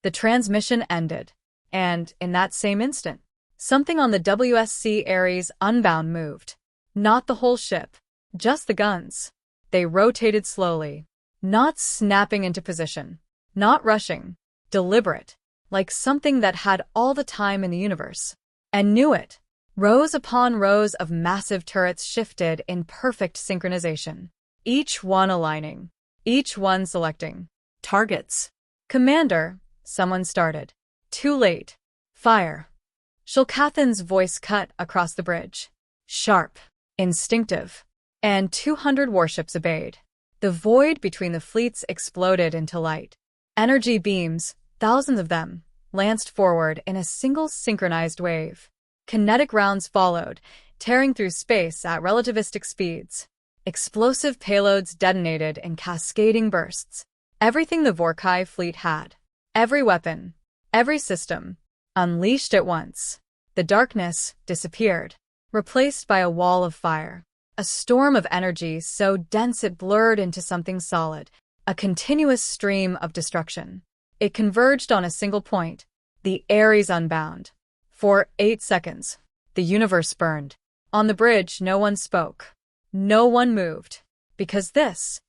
Speaker 1: The transmission ended. And, in that same instant, something on the WSC Ares Unbound moved. Not the whole ship. Just the guns. They rotated slowly. Not snapping into position. Not rushing. Deliberate. Like something that had all the time in the universe. And knew it. Rows upon rows of massive turrets shifted in perfect synchronization. Each one aligning. Each one selecting.
Speaker 2: Targets.
Speaker 1: Commander, someone started. Too late. Fire. Shulkathan's voice cut across the bridge. Sharp. Instinctive. And 200 warships obeyed. The void between the fleets exploded into light. Energy beams, thousands of them, lanced forward in a single synchronized wave. Kinetic rounds followed, tearing through space at relativistic speeds. Explosive payloads detonated in cascading bursts. Everything the Vorkai fleet had. Every weapon. Every system. Unleashed at once. The darkness disappeared, replaced by a wall of fire. A storm of energy so dense it blurred into something solid. A continuous stream of destruction. It converged on a single point. The Ares Unbound. For 8 seconds, the universe burned. On the bridge, no one spoke. No one moved. Because this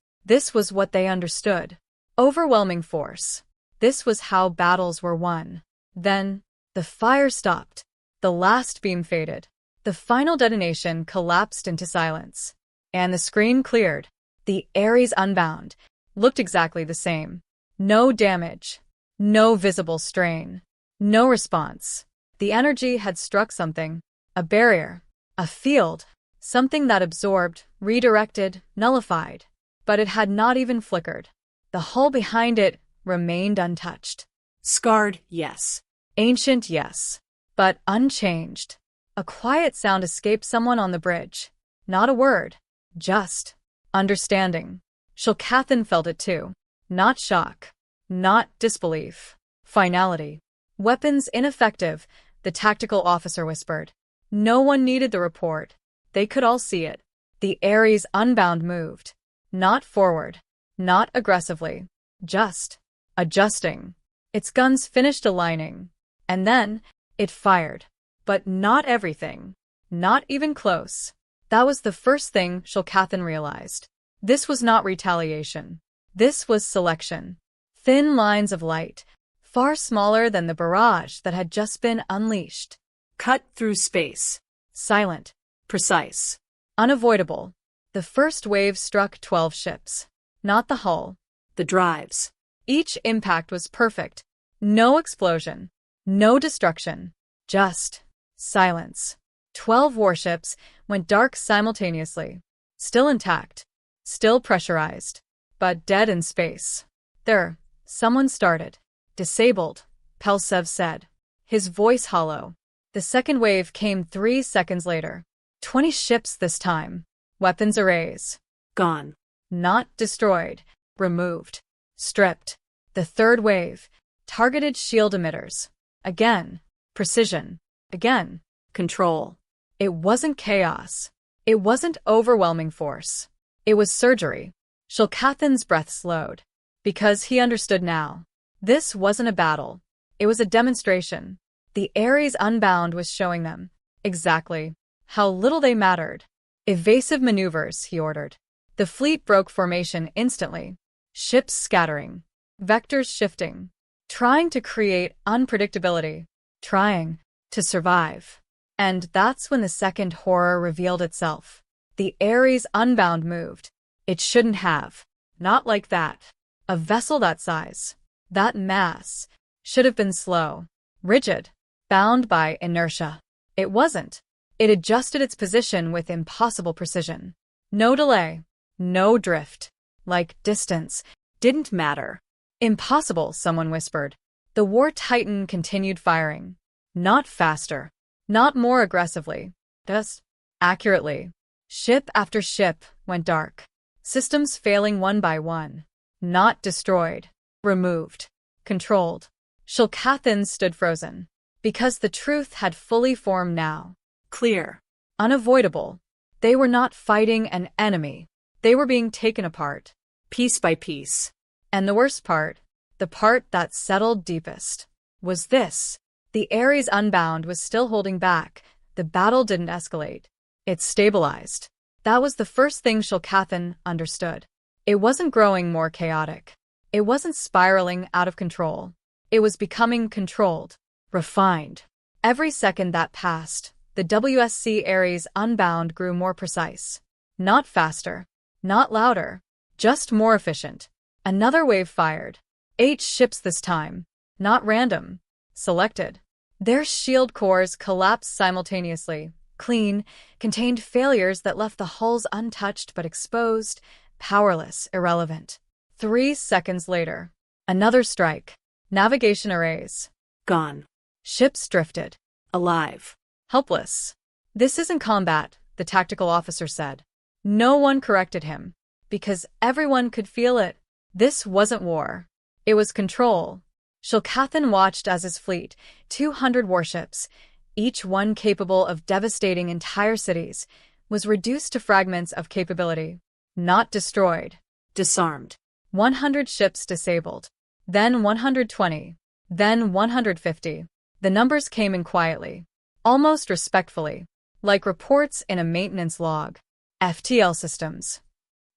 Speaker 1: was what they understood. Overwhelming force. This was how battles were won. Then, the fire stopped. The last beam faded. The final detonation collapsed into silence. And the screen cleared. The Ares Unbound looked exactly the same. No damage. No visible strain. No response. The energy had struck something. A barrier. A field. Something that absorbed, redirected, nullified. But it had not even flickered. The hull behind it remained untouched.
Speaker 2: Scarred, yes.
Speaker 1: Ancient, yes. But unchanged. A quiet sound escaped someone on the bridge. Not a word. Just understanding. Shulkathan felt it too. Not shock. Not disbelief. Finality. Weapons ineffective, the tactical officer whispered. No one needed the report. They could all see it. The Ares Unbound moved. Not forward. Not aggressively. Just adjusting. Its guns finished aligning. And then, it fired. But not everything. Not even close. That was the first thing Shulkathan realized. This was not retaliation. This was selection. Thin lines of light, far smaller than the barrage that had just been unleashed.
Speaker 2: Cut through space.
Speaker 1: Silent.
Speaker 2: Precise.
Speaker 1: Unavoidable. The first wave struck 12 ships. Not the hull.
Speaker 2: The drives.
Speaker 1: Each impact was perfect. No explosion. No destruction. Just silence. 12 warships went dark simultaneously. Still intact. Still pressurized. But dead in space. There, someone started. Disabled, Pelsev said. His voice hollow. The second wave came 3 seconds later. 20 ships this time. Weapons arrays.
Speaker 2: Gone.
Speaker 1: Not destroyed. Removed. Stripped. The third wave. Targeted shield emitters. Again. Precision. Again.
Speaker 2: Control.
Speaker 1: It wasn't chaos. It wasn't overwhelming force. It was surgery. Shulkathan's breath slowed. Because he understood now. This wasn't a battle. It was a demonstration. The Ares Unbound was showing them, exactly, how little they mattered. Evasive maneuvers, he ordered. The fleet broke formation instantly. Ships scattering. Vectors shifting. Trying to create unpredictability. Trying to survive. And that's when the second horror revealed itself. The Ares Unbound moved. It shouldn't have. Not like that. A vessel that size, that mass, should have been slow, rigid, bound by inertia. It wasn't. It adjusted its position with impossible precision. No delay, no drift. Like distance, didn't matter. Impossible, someone whispered. The war titan continued firing. Not faster. Not more aggressively. Just accurately. Ship after ship went dark. Systems failing one by one. Not destroyed. Removed. Controlled. Shulkathan stood frozen. Because the truth had fully formed now.
Speaker 2: Clear.
Speaker 1: Unavoidable. They were not fighting an enemy. They were being taken apart.
Speaker 2: Piece by piece.
Speaker 1: And the worst part, the part that settled deepest, was this. The Ares Unbound was still holding back. The battle didn't escalate. It stabilized. That was the first thing Shulkathan understood. It wasn't growing more chaotic. It wasn't spiraling out of control. It was becoming controlled, refined. Every second that passed, the WSC Ares Unbound grew more precise. Not faster, not louder, just more efficient. Another wave fired. 8 ships this time. Not random. Selected. Their shield cores collapsed simultaneously. Clean, contained failures that left the hulls untouched but exposed, powerless, irrelevant. 3 seconds later. Another strike. Navigation arrays.
Speaker 2: Gone.
Speaker 1: Ships drifted.
Speaker 2: Alive.
Speaker 1: Helpless. This isn't combat, the tactical officer said. No one corrected him. Because everyone could feel it. This wasn't war. It was control. Shulkathan watched as his fleet, 200 warships, each one capable of devastating entire cities, was reduced to fragments of capability. Not destroyed.
Speaker 2: Disarmed.
Speaker 1: 100 ships disabled. Then 120. Then 150. The numbers came in quietly. Almost respectfully. Like reports in a maintenance log. FTL systems.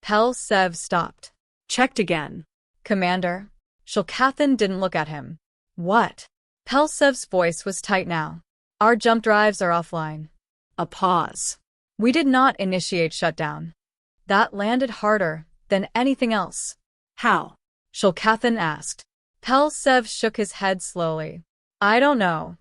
Speaker 1: Pel-Sev stopped.
Speaker 2: Checked again.
Speaker 1: Commander. Shulkathan didn't look at him. What? Pel-Sev's voice was tight now. Our jump drives are offline.
Speaker 2: A pause.
Speaker 1: We did not initiate shutdown. That landed harder than anything else.
Speaker 2: How?
Speaker 1: Shulkathan asked. Pel-Sev shook his head slowly. I don't know.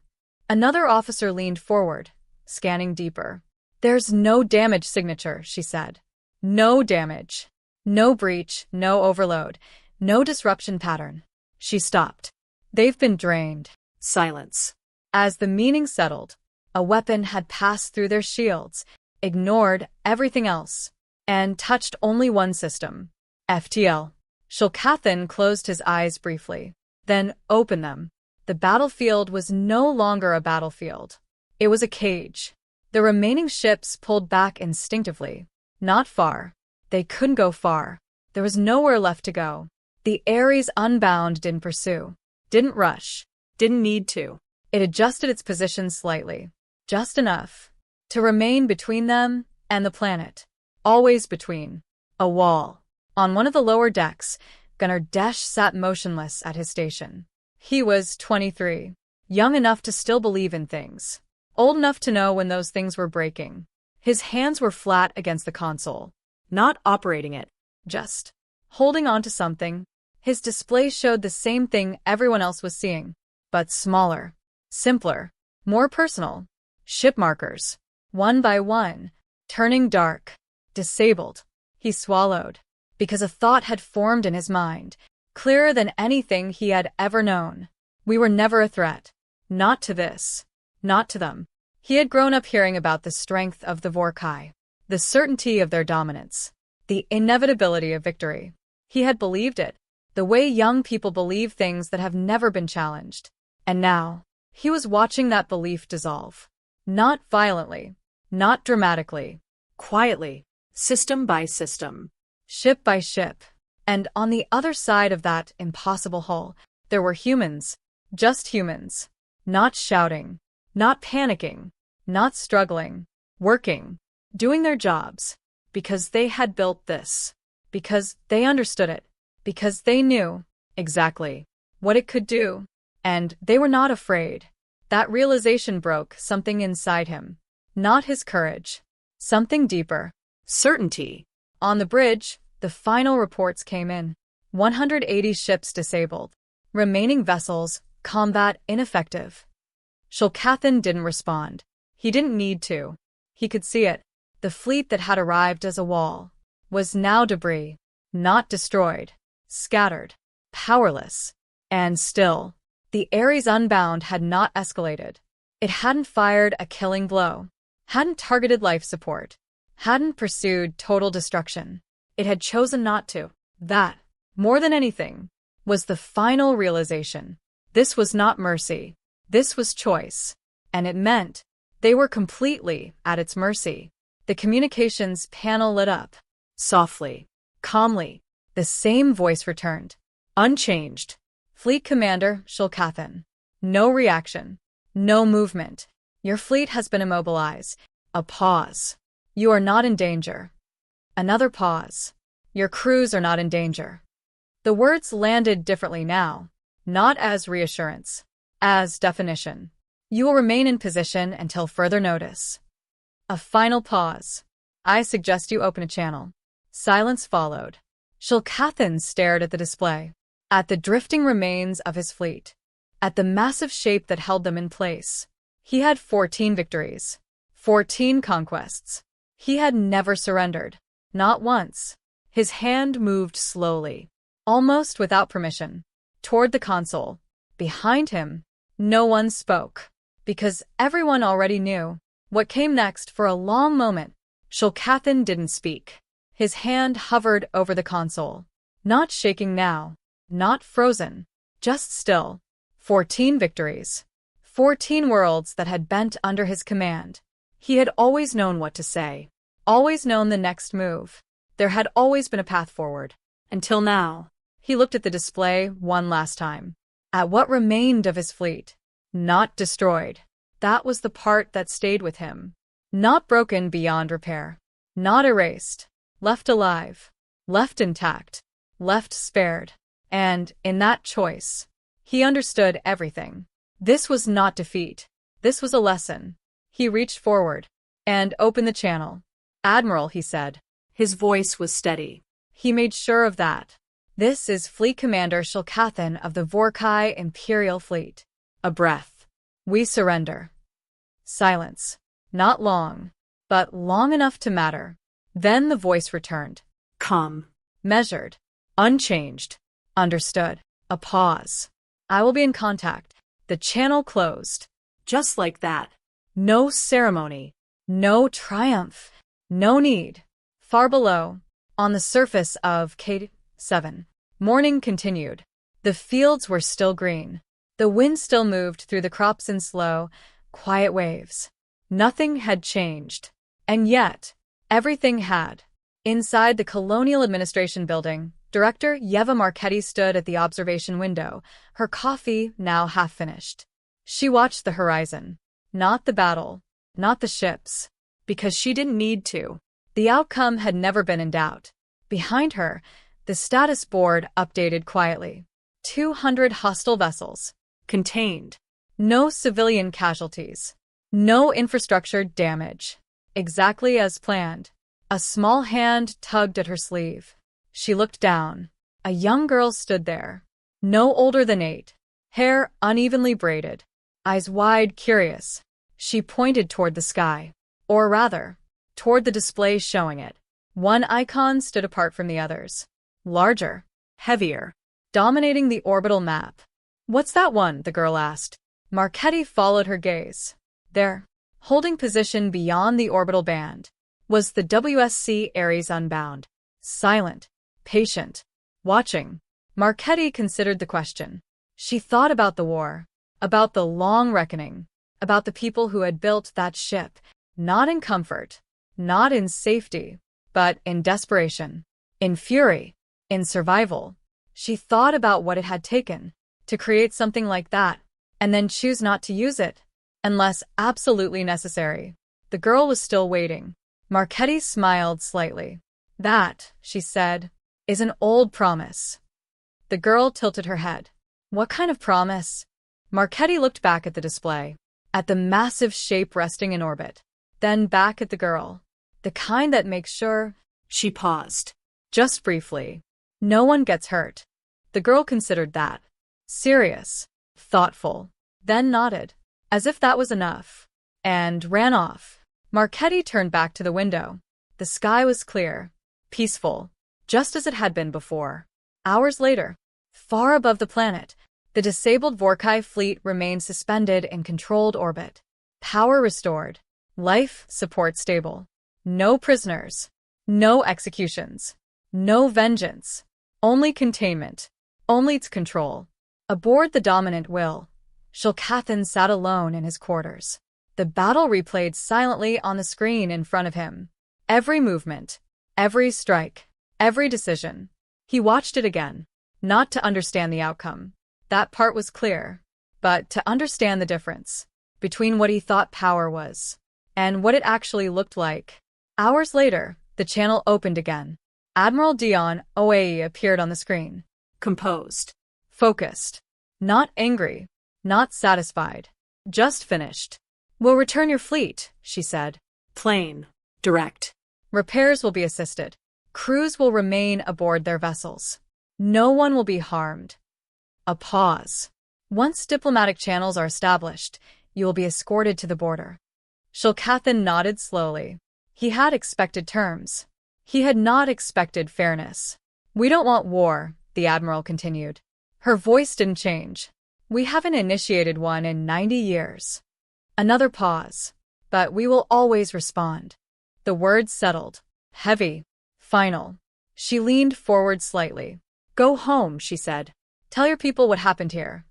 Speaker 1: Another officer leaned forward, scanning deeper. There's no damage signature, she said. No damage. No breach, no overload, no disruption pattern. She stopped. They've been drained.
Speaker 2: Silence.
Speaker 1: As the meaning settled, a weapon had passed through their shields, ignored everything else, and touched only one system. FTL. Shulkathan closed his eyes briefly, then opened them. The battlefield was no longer a battlefield. It was a cage. The remaining ships pulled back instinctively. Not far. They couldn't go far. There was nowhere left to go. The Ares Unbound didn't pursue. Didn't rush.
Speaker 2: Didn't need to.
Speaker 1: It adjusted its position slightly. Just enough. To remain between them and the planet. Always between. A wall. On one of the lower decks, Gunner Desh sat motionless at his station. He was 23. Young enough to still believe in things. Old enough to know when those things were breaking. His hands were flat against the console.
Speaker 2: Not operating it.
Speaker 1: Just holding on to something. His display showed the same thing everyone else was seeing, but smaller, simpler, more personal. Ship markers. One by one. Turning dark. Disabled. He swallowed. Because a thought had formed in his mind, clearer than anything he had ever known. We were never a threat. Not to this. Not to them. He had grown up hearing about the strength of the Vorkai, the certainty of their dominance, the inevitability of victory. He had believed it, the way young people believe things that have never been challenged. And now, he was watching that belief dissolve. Not violently, not dramatically, quietly,
Speaker 2: System by system.
Speaker 1: ship by ship. And on the other side of that impossible hull, there were humans, just humans, not shouting, not panicking, not struggling, working, doing their jobs, because they had built this, because they understood it, because they knew exactly what it could do, and they were not afraid. That realization broke something inside him, not his courage, something deeper.
Speaker 2: Certainty.
Speaker 1: On the bridge, the final reports came in. 180 ships disabled. Remaining vessels, combat ineffective. Shulkathan didn't respond. He didn't need to. He could see it. The fleet that had arrived as a wall was now debris, not destroyed, scattered, powerless. And still, the Ares Unbound had not escalated. It hadn't fired a killing blow, hadn't targeted life support, hadn't pursued total destruction. It had chosen not to. That, more than anything, was the final realization. This was not mercy. This was choice. And it meant they were completely at its mercy. The communications panel lit up. Softly, calmly, the same voice returned. Unchanged. Fleet Commander Shulkathan. No reaction. No movement. Your fleet has been immobilized. A pause. You are not in danger. Another pause. Your crews are not in danger. The words landed differently now, not as reassurance, as definition. You will remain in position until further notice. A final pause. I suggest you open a channel. Silence followed. Shulkathan stared at the display, at the drifting remains of his fleet, at the massive shape that held them in place. He had 14 victories, 14 conquests. He had never surrendered, not once. His hand moved slowly, almost without permission, toward the console. Behind him, no one spoke, because everyone already knew what came next. For a long moment, Shulkathan didn't speak. His hand hovered over the console, not shaking now, not frozen, just still. 14 victories, 14 worlds that had bent under his command. He had always known what to say, always known the next move. There had always been a path forward. Until now. He looked at the display one last time, at what remained of his fleet. Not destroyed. That was the part that stayed with him. Not broken beyond repair. Not erased. Left alive. Left intact. Left spared. And, in that choice, he understood everything. This was not defeat. This was a lesson. He reached forward and opened the channel. Admiral, he said. His voice was steady. He made sure of that. This is Fleet Commander Shulkathan of the Vorkai Imperial Fleet. A breath. We surrender. Silence. Not long, but long enough to matter. Then the voice returned. Calm. Measured. Unchanged. Understood. A pause. I will be in contact. The channel closed. Just like that. No ceremony. No triumph. No need. Far below, on the surface of K7, morning continued. The fields were still green. The wind still moved through the crops in slow, quiet waves. Nothing had changed. And yet, everything had. Inside the Colonial Administration Building, Director Yeva Marchetti stood at the observation window, her coffee now half-finished. She watched the horizon. Not the battle, not the ships, because she didn't need to. The outcome had never been in doubt. Behind her, the status board updated quietly. 200 hostile vessels. Contained. No civilian casualties. No infrastructure damage. Exactly as planned. A small hand tugged at her sleeve. She looked down. A young girl stood there. No older than 8. Hair unevenly braided. Eyes wide, curious. She pointed toward the sky. Or rather, toward the display showing it. One icon stood apart from the others. Larger. Heavier. Dominating the orbital map. What's that one? The girl asked. Marchetti followed her gaze. There, holding position beyond the orbital band, was the WSC Ares Unbound. Silent. Patient. Watching. Marchetti considered the question. She thought about the war, about the long reckoning, about the people who had built that ship, not in comfort, not in safety, but in desperation, in fury, in survival. She thought about what it had taken to create something like that, and then choose not to use it, unless absolutely necessary. The girl was still waiting. Marchetti smiled slightly. That, she said, is an old promise. The girl tilted her head. What kind of promise? Marchetti looked back at the display, at the massive shape resting in orbit, then back at the girl. The kind that makes sure…
Speaker 2: She paused.
Speaker 1: Just briefly. No one gets hurt. The girl considered that. Serious. Thoughtful. Then nodded, as if that was enough, and ran off. Marchetti turned back to the window. The sky was clear, peaceful, just as it had been before. Hours later, far above the planet, the disabled Vorkai fleet remained suspended in controlled orbit. Power restored. Life support stable. No prisoners. No executions. No vengeance. Only containment. Only its control. Aboard the dominant will, Shulkathan sat alone in his quarters. The battle replayed silently on the screen in front of him. Every movement, every strike, every decision. He watched it again, not to understand the outcome. That part was clear, but to understand the difference between what he thought power was and what it actually looked like. Hours later, the channel opened again. Admiral Dion Oae appeared on the screen.
Speaker 2: Composed.
Speaker 1: Focused. Not angry. Not satisfied. Just finished. We'll return your fleet, she said.
Speaker 2: Plain. Direct.
Speaker 1: Repairs will be assisted. Crews will remain aboard their vessels. No one will be harmed. A pause. Once diplomatic channels are established, you will be escorted to the border. Shulkathan nodded slowly. He had expected terms. He had not expected fairness. We don't want war, the Admiral continued. Her voice didn't change. We haven't initiated one in 90 years. Another pause. But we will always respond. The words settled. Heavy. Final. She leaned forward slightly. Go home, she said. Tell your people what happened here.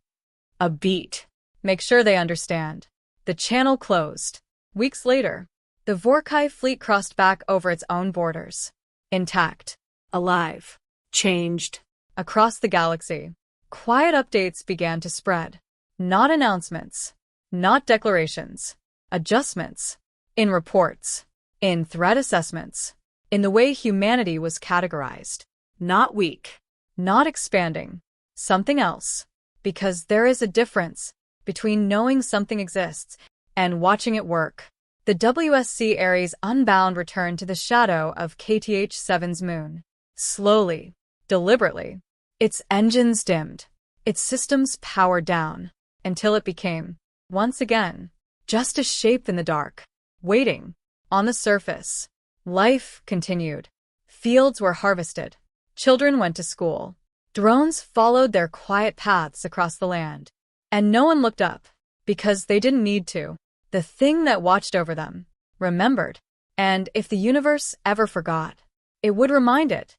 Speaker 1: A beat. Make sure they understand. The channel closed. Weeks later, the Vorkai fleet crossed back over its own borders. Intact. Alive.
Speaker 2: Changed.
Speaker 1: Across the galaxy, quiet updates began to spread. Not announcements. Not declarations. Adjustments. In reports. In threat assessments. In the way humanity was categorized.
Speaker 2: Not weak.
Speaker 1: Not expanding. Something else. Because there is a difference between knowing something exists and watching it work. The WSC Ares Unbound returned to the shadow of KTH-7's moon. Slowly. Deliberately. Its engines dimmed. Its systems powered down. Until it became, once again, just a shape in the dark. Waiting. On the surface. Life continued. Fields were harvested. Children went to school. Drones followed their quiet paths across the land. And no one looked up, because they didn't need to. The thing that watched over them remembered. And if the universe ever forgot, it would remind it.